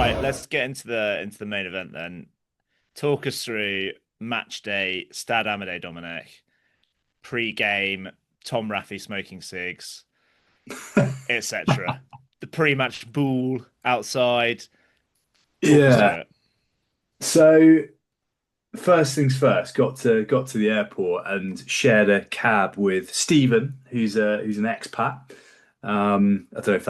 Right, let's get into the main event then. Talk us through match day, Stade Amédée-Domenech, pre-game, Tom Raffy smoking cigs, etc. The pre-match ball outside. Talk us Yeah. through it. So first things first, got to the airport and shared a cab with Stephen, who's an expat. I don't know if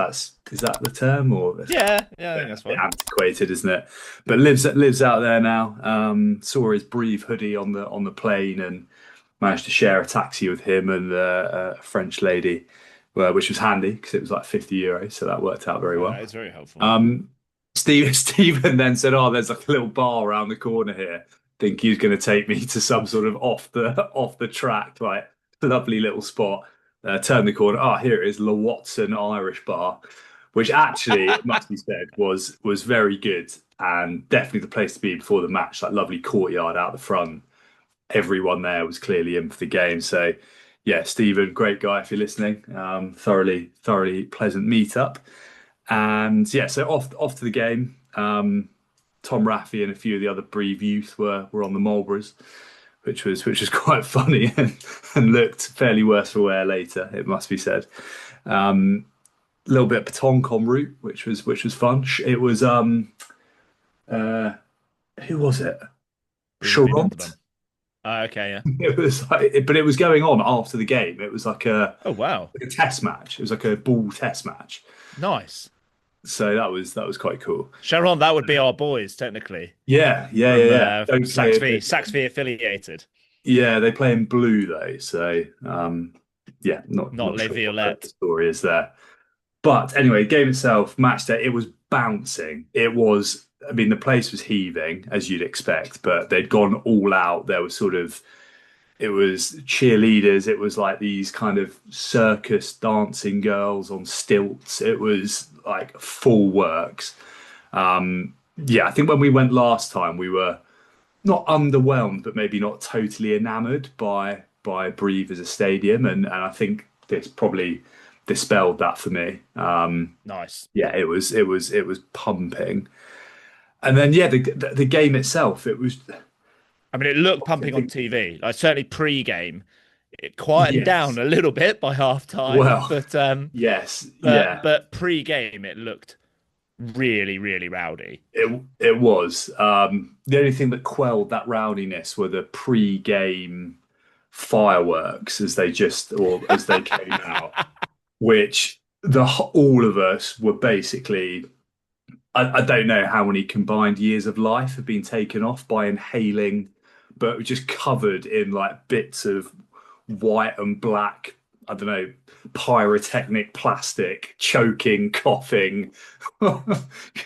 is that the term or a Yeah, yeah, I think that's bit fine. antiquated, isn't it? But lives out there now. Saw his Brive hoodie on the plane and managed to share a taxi with him and a French lady, which was handy because it was like €50, so that worked out very Oh, well. that is very helpful. Stephen then said, "Oh, there's like a little bar around the corner here. Think he's going to take me to some sort of off the track, like lovely little spot. Turn the corner. Oh, here it is, La Watson Irish Bar, which actually, it must be said, was very good and definitely the place to be before the match. Like lovely courtyard out the front. Everyone there was clearly in for the game. So, yeah, Stephen, great guy if you're listening. Thoroughly pleasant meetup. And yeah, so off to the game. Tom Raffy and a few of the other Brive youth were on the Marlboros, which was quite funny and looked fairly worse for wear later. It must be said. A little bit of petanque en route, which was fun. It was uh, who was it? Brive v Charont. Montauban. Okay, yeah. It was like, but it was going on after the game. It was Oh, wow. like a test match. It was like a ball test match. Nice. So that was quite cool. Sharon, that would be our boys, technically, Yeah, from yeah. Don't play it. Saxby affiliated, Yeah, they play in blue though, so yeah, not not Les sure what the Violettes. story is there. But anyway, game itself, match day, it was bouncing. It was, I mean, the place was heaving as you'd expect, but they'd gone all out. There was it was cheerleaders. It was like these kind of circus dancing girls on stilts. It was like full works. Yeah, I think when we went last time, we were not underwhelmed, but maybe not totally enamored by Brive as a stadium, and I think this probably dispelled that for me. Nice. Yeah, it was pumping, and then yeah, the game itself, it was. I mean, it looked I pumping on think TV. Like certainly pre-game, it quietened down yes, a little bit by half time, well, yes, but yeah, pre-game it looked really, really rowdy. it was. The only thing that quelled that rowdiness were the pre-game fireworks as they came out, which all of us were basically. I don't know how many combined years of life have been taken off by inhaling, but just covered in like bits of white and black, I don't know, pyrotechnic plastic, choking, coughing,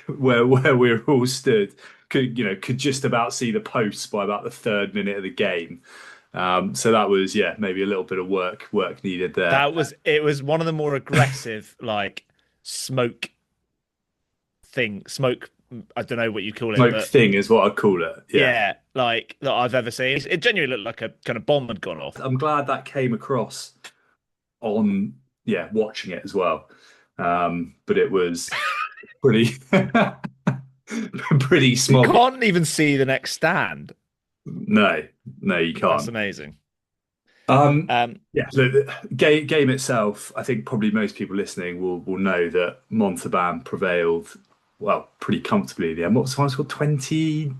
where we were all stood. Could just about see the posts by about the third minute of the game. So that was, yeah, maybe a little bit of work needed there. It was one of the more aggressive like smoke smoke. I don't know what you call it, Smoke but thing is what I call it. Yeah. yeah, like that I've ever seen. It genuinely looked like a kind of bomb had gone off. I'm glad that came across on, yeah, watching it as well. But it was pretty pretty You smog. can't even see the next stand. No, no, you That's can't. amazing. Um, Um, yeah, the game itself, I think probably most people listening will know that Montauban prevailed, well, pretty comfortably in the end. What was the final score? 29-30?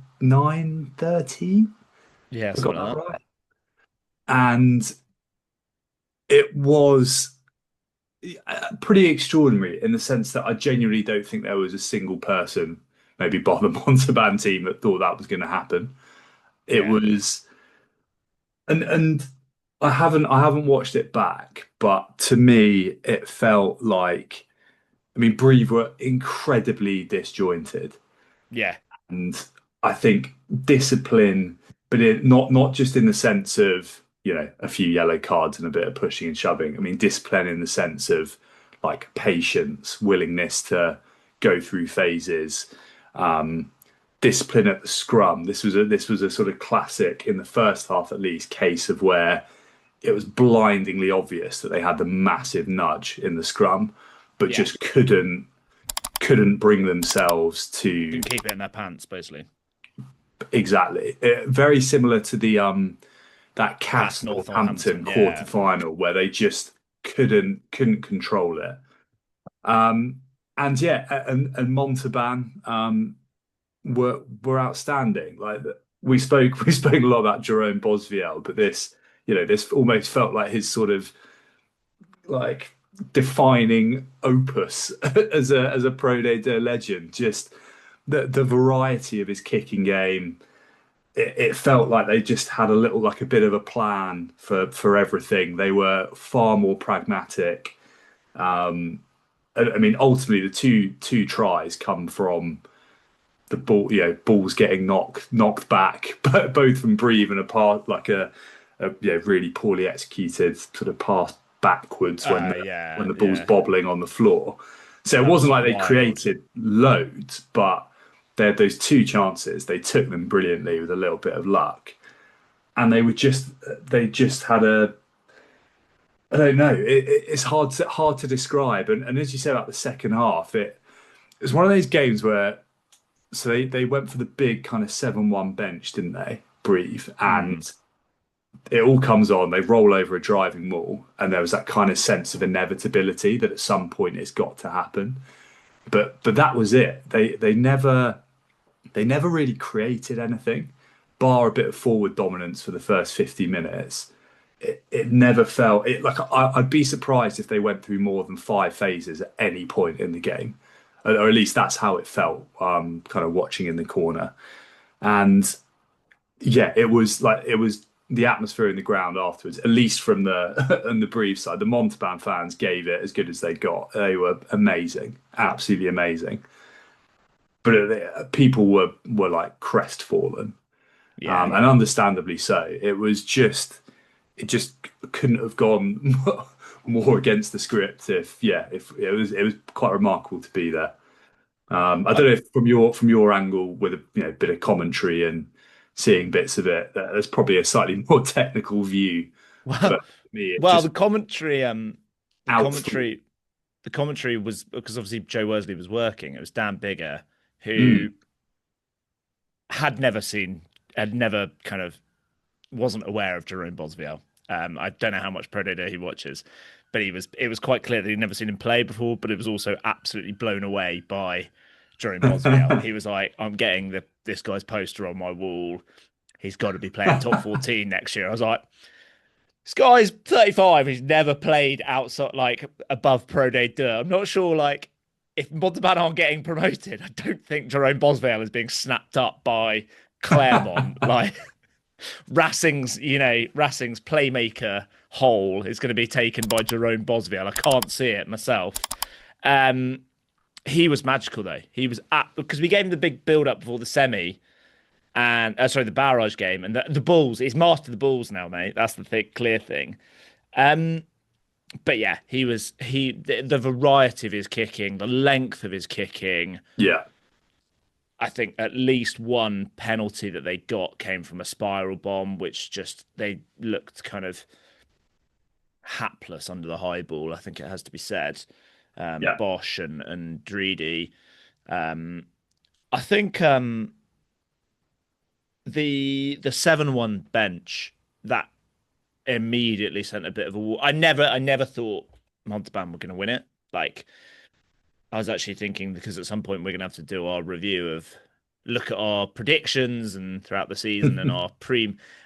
yeah, I got something that like right. And it was pretty extraordinary in the sense that I genuinely don't think there was a single person, maybe bar the Montauban team, that thought that was going to happen. that. It Yeah, was, and I haven't watched it back, but to me it felt like, I mean, Brive were incredibly disjointed, yeah, and I think discipline, but not just in the sense of a few yellow cards and a bit of pushing and shoving. I mean, discipline in the sense of like patience, willingness to go through phases, discipline at the scrum. This was a sort of classic in the first half, at least, case of where it was blindingly obvious that they had the massive nudge in the scrum, but yeah. just couldn't bring themselves to Didn't keep it in their pants, basically. exactly. Very similar to the that Past Cas Northampton Northampton, yeah. quarter-final where they just couldn't control it. Um, and yeah, and Montauban were outstanding. Like we spoke a lot about Jerome Bosviel, but this almost felt like his sort of like defining opus as a Pro Day legend. Just the variety of his kicking game. It felt like they just had a bit of a plan for everything. They were far more pragmatic. I mean, ultimately, the two tries come from the ball, balls getting knocked back, but both from Brive and apart, like a really poorly executed sort of pass backwards when the ball's bobbling on the floor. So it wasn't like they created loads, but they had those two chances. They took them brilliantly with a little bit of luck, and they just had a. I don't know. It's hard to describe, and as you said about the second half, it's one of those games where so they went for the big kind of 7-1 bench, didn't they, Brive, and it all comes on. They roll over a driving wall, and there was that kind of sense of inevitability that at some point it's got to happen. But that was it. They never really created anything, bar a bit of forward dominance for the first 50 minutes. It never felt it like I'd be surprised if they went through more than 5 phases at any point in the game, or at least that's how it felt. Kind of watching in the corner, and yeah, it was the atmosphere in the ground afterwards. At least from the and the Brive side, the Montauban fans gave it as good as they got. They were amazing, absolutely amazing. But people were like crestfallen, and understandably so. It just couldn't have gone more against the script. If it was quite remarkable to be there. I don't know if from your angle with a bit of commentary and seeing bits of it, there's probably a slightly more technical view. Well, But for me, the commentary, the commentary was because obviously Joe Worsley was working. It was Dan Bigger who had never kind of wasn't aware of Jerome Bosviel. I don't know how much Pro Day he watches, but it was quite clear that he'd never seen him play before, but it was also absolutely blown away by Jerome Bosviel. He was like, I'm getting this guy's poster on my wall. He's got to be playing top 14 next year. I was like, this guy's 35. He's never played outside, like above Pro Day 2. I'm not sure, like, if Montauban aren't getting promoted, I don't think Jerome Bosviel is being snapped up by Clermont. Like, Racing's playmaker hole is going to be taken by Jerome Bosviel. I can't see it myself. He was magical though. He was because we gave him the big build up before the semi, and the barrage game, and the balls. He's mastered the balls now, mate. That's the clear thing. But yeah, the variety of his kicking, the length of his kicking. Yeah. I think at least one penalty that they got came from a spiral bomb, which just they looked kind of hapless under the high ball. I think it has to be said. Bosch and Dreedy. I think the 7-1 bench that immediately sent a bit of a wall. I never thought Montauban were going to win it. Like, I was actually thinking, because at some point we're going to have to do our review look at our predictions and throughout the season and our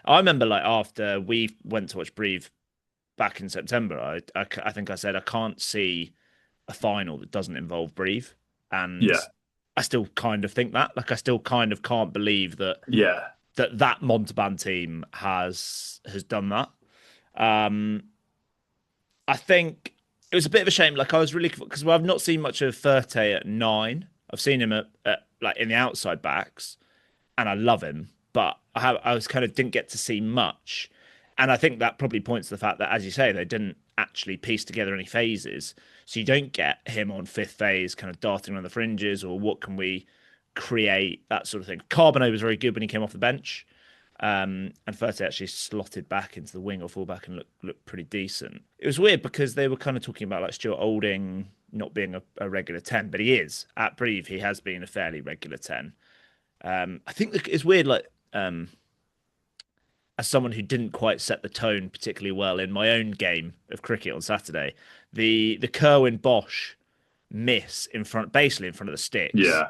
I remember, like, after we went to watch Brive back in September, I think I said I can't see a final that doesn't involve Brive, and I still kind of think that. Like, I still kind of can't believe that that Montauban team has done that. I think it was a bit of a shame. Like, I was really, because I've not seen much of Ferte at 9. I've seen him at like in the outside backs, and I love him, but I was kind of didn't get to see much, and I think that probably points to the fact that, as you say, they didn't actually piece together any phases, so you don't get him on 5th phase, kind of darting around the fringes, or what can we create, that sort of thing. Carbonneau was very good when he came off the bench. And Ferte actually slotted back into the wing or fullback and looked pretty decent. It was weird because they were kind of talking about like Stuart Olding not being a regular 10, but he is. At Brive, he has been a fairly regular 10. I think it's weird, like, as someone who didn't quite set the tone particularly well in my own game of cricket on Saturday, the Kerwin Bosch miss basically in front of the sticks Yeah.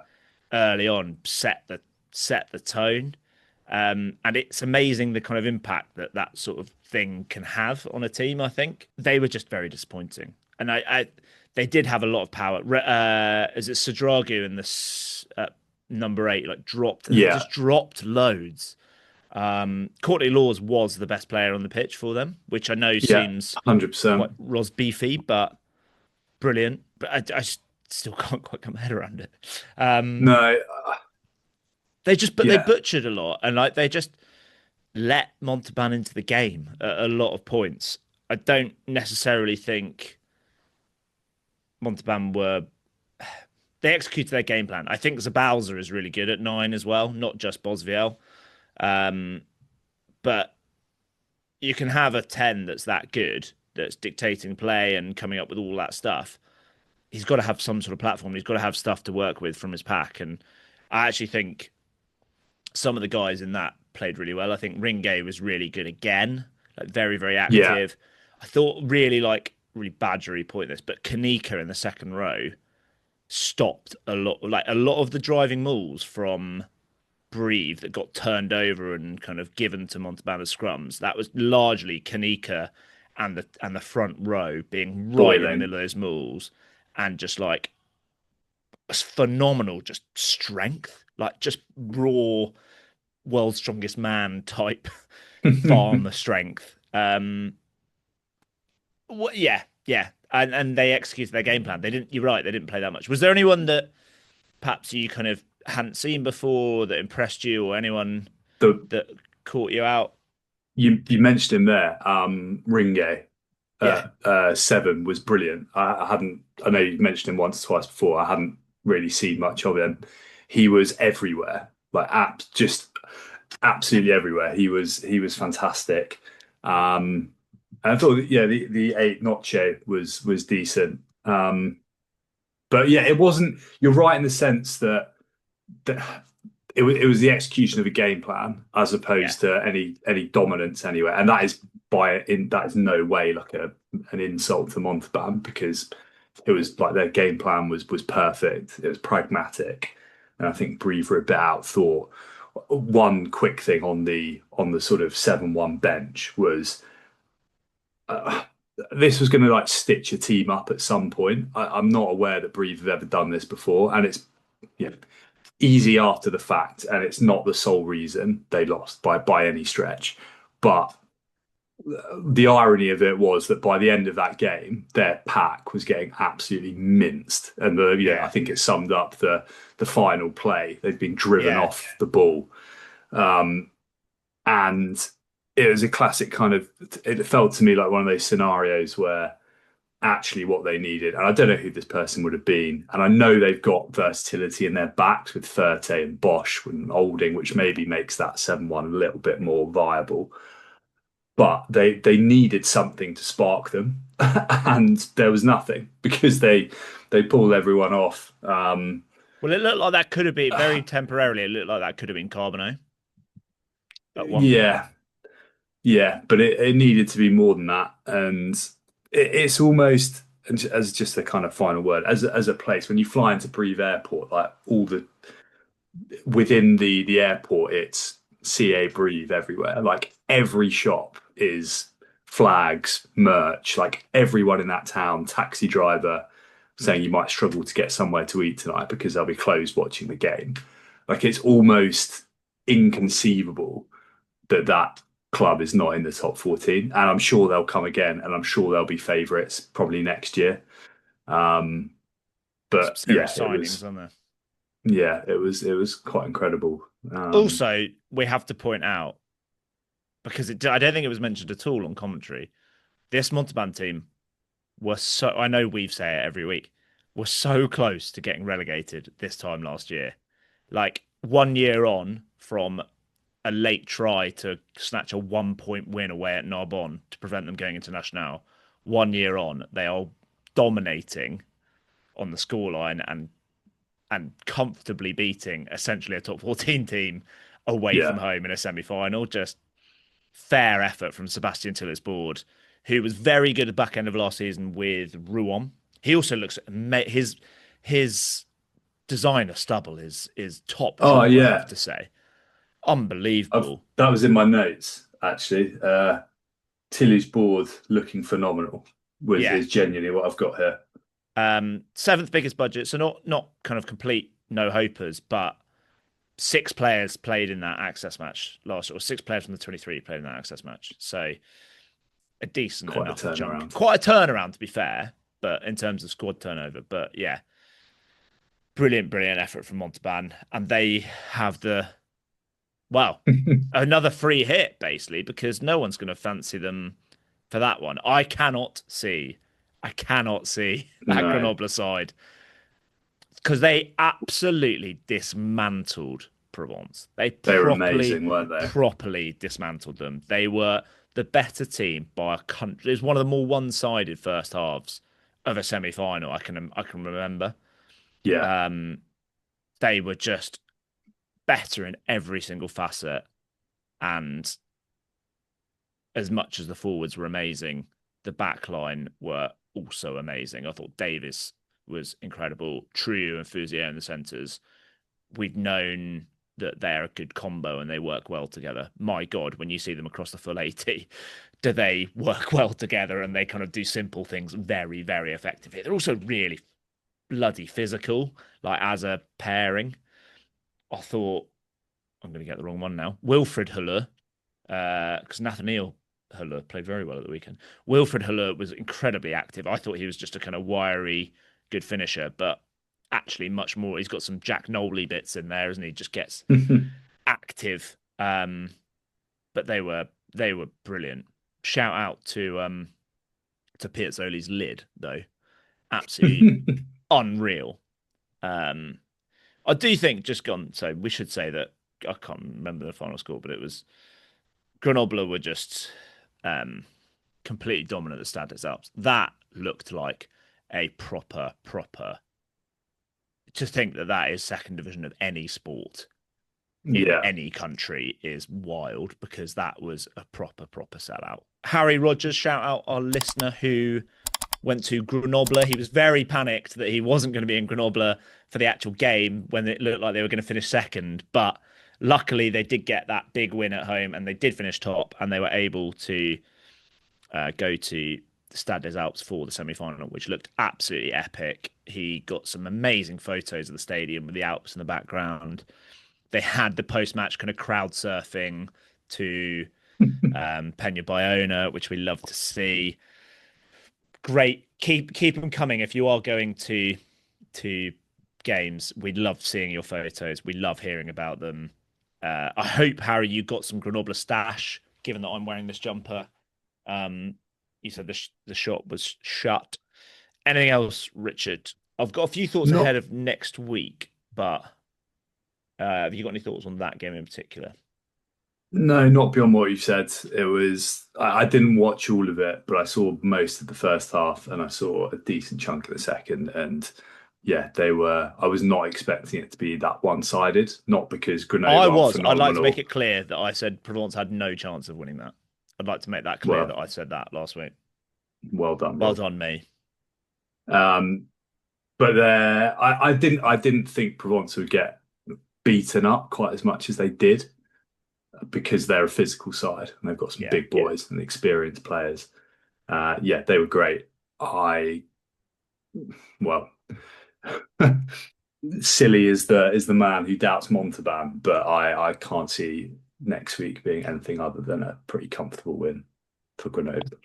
early on set the tone. And it's amazing the kind of impact that that sort of thing can have on a team. I think they were just very disappointing, and they did have a lot of power. Is it Sadragu in the number 8 like dropped? They Yeah. just dropped loads. Courtney Laws was the best player on the pitch for them, which I know Yeah. seems 100%. quite Rosbify, but brilliant. But I still can't quite get my head around it. No. They Yeah. butchered a lot, and like they just let Montauban into the game at a lot of points. I don't necessarily think Montauban were. They executed their game plan. I think Zabalza is really good at 9 as well, not just Bosviel. Um, but you can have a 10 that's that good, that's dictating play and coming up with all that stuff. He's got to have some sort of platform. He's got to have stuff to work with from his pack. And I actually think some of the guys in that played really well. I think Ringay was really good again, like very, very Yeah. active. I thought really badgery point this, but Kanika in the second row stopped a lot of the driving mauls from Brive that got turned over and kind of given to Montauban as scrums. That was largely Kanika and the front row being right in the Boiling. middle of those mauls and just like phenomenal, just strength, like just raw world's strongest man type farmer strength. Yeah, and they executed their game plan. They didn't. You're right. They didn't play that much. Was there anyone that perhaps you kind of hadn't seen before that impressed you, or anyone the that caught you out? you mentioned him there, Ringay. Yeah, 7 was brilliant. I hadn't. I know you mentioned him once or twice before. I hadn't really seen much of him. He was everywhere, like just absolutely everywhere. He was fantastic. And I thought, yeah, the 8 Noche was decent. But yeah, it wasn't. You're right in the sense that it was the execution of a game plan as yeah, opposed to any dominance anywhere, and that is no way like an insult to Montauban, because it was like their game plan was perfect. It was pragmatic, and I think Brive were a bit outthought. One quick thing on the sort of 7-1 bench was uh, this was going to like stitch a team up at some point. I'm not aware that Brive have ever done this before, and it's yeah, easy after the fact, and it's not the sole reason they lost by any stretch. But the irony of it was that by the end of that game, their pack was getting absolutely minced, and I yeah, think it summed up the final play. They'd been driven yeah, off the ball, and it was a classic kind of. It felt to me like one of those scenarios where actually what they needed. And I don't know who this person would have been. And I know they've got versatility in their backs with Furte and Bosch and Olding, which maybe makes that 7-1 a little bit more viable. But they needed something to spark them. And there was nothing because they pulled everyone off. Well, it looked like that could have been very temporarily. It looked like that could have been Carbono at one point. Yeah, yeah, but it needed to be more than that. And it's almost as just a kind of final word as a place when you fly into Brive Airport, like all the within the airport, it's CA Brive everywhere. Like every shop is flags, merch. Like everyone in that town, taxi driver saying you might struggle to get somewhere to eat tonight because they'll be closed watching the game. Like it's almost inconceivable that club is not in the top 14, and I'm sure they'll come again, and I'm sure they'll be favourites probably next year. Um, Some but serious signings on there. it was quite incredible. Also, we have to point out because I don't think it was mentioned at all on commentary. This Montauban team were so. I know we've say it every week. Were so close to getting relegated this time last year. Like 1 year on from a late try to snatch a 1 point win away at Narbonne to prevent them going into National. 1 year on, they are dominating on the scoreline and comfortably beating essentially a top 14 team away from Yeah. home in a semi-final. Just fair effort from Sebastian Tiller's board, who was very good at the back end of last season with Rouen. He also looks his designer stubble is top Oh drawer, I have yeah. to say. Unbelievable. That was in my notes actually. Tilly's board looking phenomenal was Yeah. is genuinely what I've got here. Seventh biggest budget, so not kind of complete no hopers, but six players played in that access match last year, or six players from the 23 played in that access match. So a decent Quite a enough chunk. turnaround. Quite a turnaround, to be fair, but in terms of squad turnover. But yeah, brilliant effort from Montauban. And they have another free hit, basically, because no one's going to fancy them for that one. I cannot see that No, Grenoble side, because they absolutely dismantled Provence. They they were amazing, weren't they? properly dismantled them. They were the better team by a country. It was one of the more one-sided first halves of a semi-final I can remember. Yeah. Um, they were just better in every single facet, and as much as the forwards were amazing, the back line were also amazing. I thought Davis was incredible. Trio and Fusier in the centres. We've known that they're a good combo and they work well together. My God, when you see them across the full 80, do they work well together, and they kind of do simple things very, very effectively. They're also really bloody physical, like as a pairing. I thought, I'm going to get the wrong one now. Wilfred Huller, because Nathaniel Huller played very well at the weekend. Wilfred Huller was incredibly active. I thought he was just a kind of wiry, good finisher, but actually much more. He's got some Jack Noley bits in there, isn't he? Just gets active. But they were brilliant. Shout out to Piazzoli's lid though, absolutely unreal. I do think just gone. So we should say that I can't remember the final score, but it was Grenoble were just completely dominant at the Stade Amédée-Domenech. That looked like a proper. To think that is second division of any sport in Yeah. any country is wild, because that was a proper sellout. Harry Rogers, shout out our listener who went to Grenoble. He was very panicked that he wasn't going to be in Grenoble for the actual game when it looked like they were going to finish second. But luckily, they did get that big win at home and they did finish top, and they were able to go to the Stade des Alpes for the semi-final, which looked absolutely epic. He got some amazing photos of the stadium with the Alps in the background. They had the post-match kind of crowd surfing to Peña Bayona, which we love to see. Great, keep them coming if you are going to games. We love seeing your photos. We love hearing about them. I hope, Harry, you got some Grenoble stash, given that I'm wearing this jumper. You said the shop was shut. Anything else, Richard? I've got a few thoughts ahead of next week, but have you got any thoughts on that game in particular? No, not beyond what you said. It was, I didn't watch all of it, but I saw most of the first half and I saw a decent chunk of the second. And yeah, I was not expecting it to be that one-sided, not because Grenoble are phenomenal. I'd like to make it clear that I said Provence had no chance of winning that. I'd like to make that clear that I said that last week. Well done. Well done, me. But I didn't think Provence would get beaten up quite as much as they did, because they're a physical side and they've got some big boys and experienced players. They were great. Silly is the man who doubts Montauban, but I can't see next week being anything other than a pretty comfortable win for Grenoble.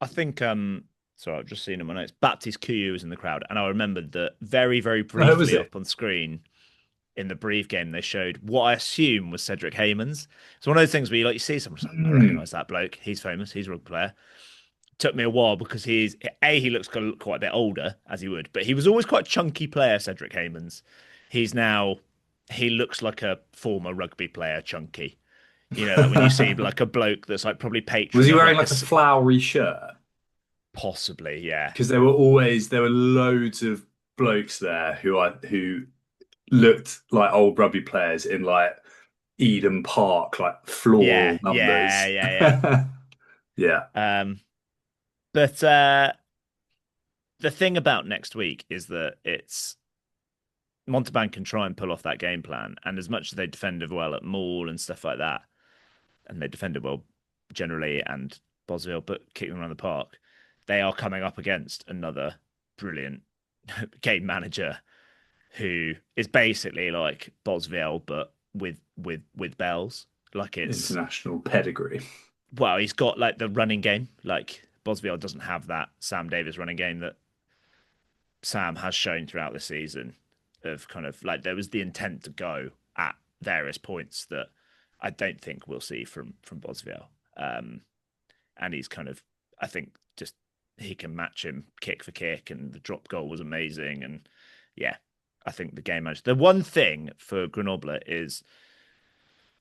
I think sorry, I've just seen in my notes. Baptiste Couillou was in the crowd, and I remembered that very, very briefly up on screen in the Brive game, they showed what I assume was Cedric Haymans. It's one of those things where you see someone, I recognise that bloke. He's famous. He's a rugby player. Took me a while because he looks quite a bit older, as he would, but he was always quite a chunky player, Cedric Haymans. He looks like a former rugby player, chunky. You know, like when you see like a bloke that's like probably patron. Was he wearing like a flowery shirt? Possibly, yeah. Because there were loads of blokes there who looked like old rugby players in like Eden Park, like floral Yeah, yeah, numbers. yeah, Yeah. yeah. But the thing about next week is that it's Montauban can try and pull off that game plan, and as much as they defended well at Maul and stuff like that, and they defended well generally and Bosviel, but kicking around the park, they are coming up against another brilliant game manager who is basically like Bosviel but with bells. Like it's International pedigree. well, he's got like the running game. Like Bosviel doesn't have that Sam Davis running game that Sam has shown throughout the season. Of kind of like there was the intent to go at various points that I don't think we'll see from Bosviel. And he's kind of, I think, just he can match him kick for kick, and the drop goal was amazing. And yeah, I think the game manager. The one thing for Grenoble is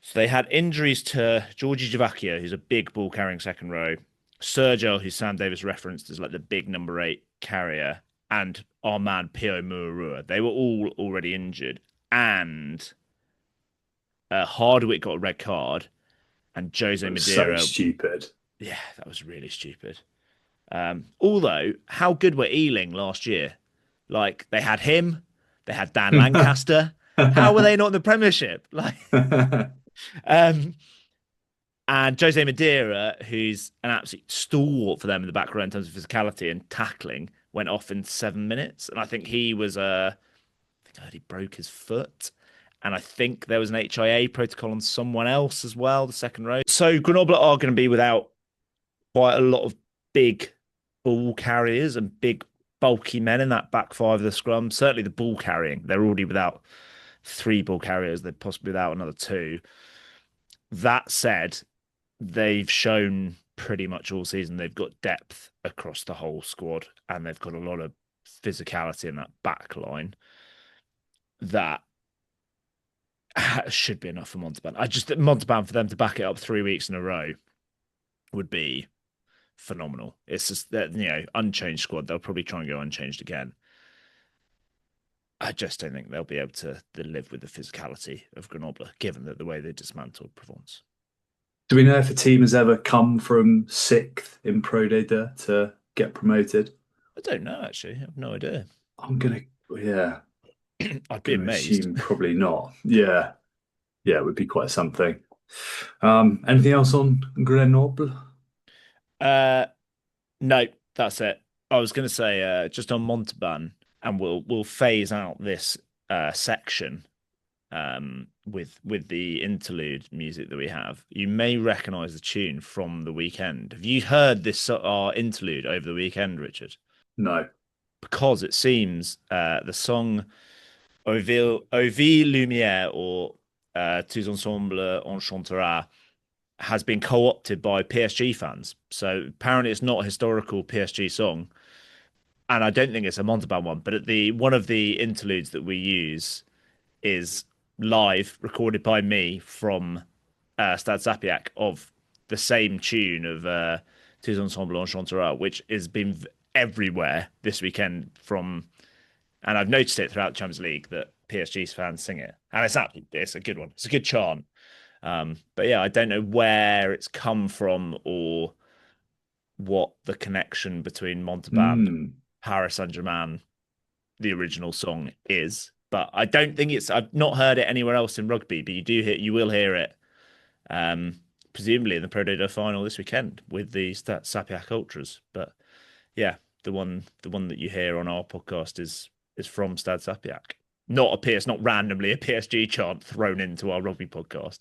so they had injuries to Georgie Javacchio, who's a big ball carrying second row, Sergio, who Sam Davis referenced as like the big number 8 carrier, and our man Pio Muarua. They were all already injured, and Hardwick got a red card, and Jose Madeira. So stupid. Yeah, that was really stupid. Although, how good were Ealing last year? Like they had him, they had Dan Lancaster. How were they not in the Premiership? Like, and Jose Madeira, who's an absolute stalwart for them in the back row in terms of physicality and tackling, went off in 7 minutes, and I think he was I think I heard he broke his foot, and I think there was an HIA protocol on someone else as well, the second row. So Grenoble are going to be without quite a lot of big ball carriers and big bulky men in that back five of the scrum. Certainly the ball carrying, they're already without 3 ball carriers. They're possibly without another 2. That said, they've shown pretty much all season they've got depth across the whole squad, and they've got a lot of physicality in that back line that should be enough for Montauban. Montauban, for them to back it up 3 weeks in a row would be phenomenal. It's just that, unchanged squad. They'll probably try and go unchanged again. I just don't think they'll be able to live with the physicality of Grenoble, given that the way they dismantled Provence. Do we know if a team has ever come from 6th in Pro D2 to get promoted? I don't know, actually. I have no idea. Yeah. I'd be amazed. Assume probably not. Yeah. Yeah, it would be quite something. Anything else on Grenoble? No, that's it. I was going to say just on Montauban, and we'll phase out this section with the interlude music that we have. You may recognise the tune from the weekend. Have you heard this our interlude over the weekend, Richard? No. Because it seems the song Au Ville Lumière, or Tous Ensemble on Chantera, has been co-opted by PSG fans. So apparently it's not a historical PSG song, and I don't think it's a Montauban one, but one of the interludes that we use is live, recorded by me from Stade Sapiac, of the same tune of Tous Ensemble on Chantera, which has been everywhere this weekend and I've noticed it throughout the Champions League that PSG's fans sing it, and it's a good one. It's a good chant. But yeah, I don't know where it's come from or what the connection between Montauban, Paris Saint-Germain, the original song is, but I don't think I've not heard it anywhere else in rugby, but you will hear it, presumably in the Pro D2 final this weekend with the Sapiac Ultras. But yeah, the one that you hear on our podcast is from Stade Sapiac. Not randomly a PSG chant thrown into our rugby podcast.